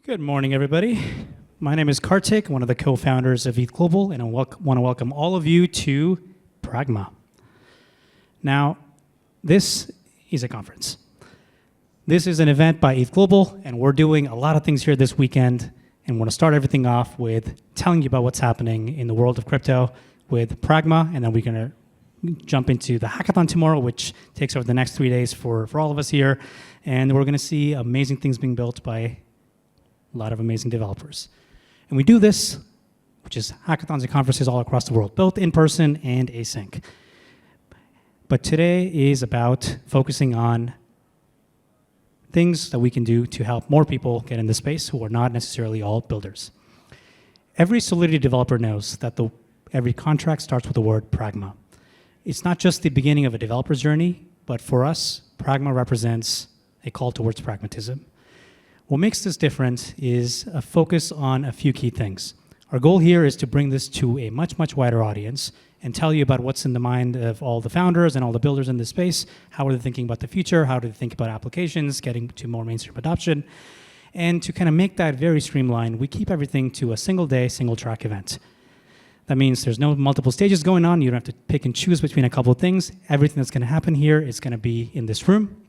Good morning, everybody. My name is Kartik, one of the co-founders of ETHGlobal, and I want to welcome all of you to Pragma. Now, this is a conference. This is an event by ETHGlobal, and we're doing a lot of things here this weekend, and want to start everything off with telling you about what's happening in the world of crypto with Pragma, and then we're going to jump into the hackathon tomorrow, which takes over the next 3 days for all of us here, and we're going to see amazing things being built by a lot of amazing developers. And we do this, which is hackathons and conferences all across the world, both in person and async. But today is about focusing on things that we can do to help more people get in the space who are not necessarily all builders. Every Solidity developer knows that every contract starts with the word Pragma. It's not just the beginning of a developer's journey, but for us, Pragma represents a call towards pragmatism. What makes this different is a focus on a few key things. Our goal here is to bring this to a much, much wider audience and tell you about what's in the mind of all the founders and all the builders in this space. How are they thinking about the future? How do they think about applications, getting to more mainstream adoption? And to kind of make that very streamlined, we keep everything to a single day, single track event. That means there's no multiple stages going on. You don't have to pick and choose between a couple of things. Everything that's going to happen here is going to be in this room.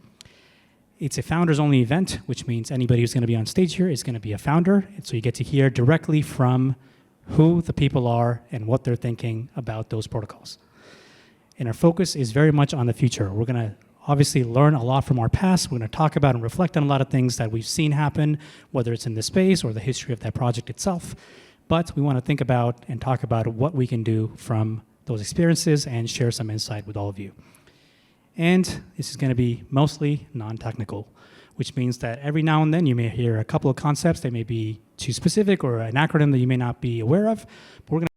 It's a founders-only event, which means anybody who's going to be on stage here is going to be a founder. And so you get to hear directly from who the people are and what they're thinking about those protocols. And our focus is very much on the future. We're going to obviously learn a lot from our past. We're going to talk about and reflect on a lot of things that we've seen happen, whether it's in this space or the history of that project itself. But we want to think about and talk about what we can do from those experiences and share some insight with all of you. And this is going to be mostly non-technical, which means that every now and then you may hear a couple of concepts that may be too specific or an acronym that you may not be aware of. But we're going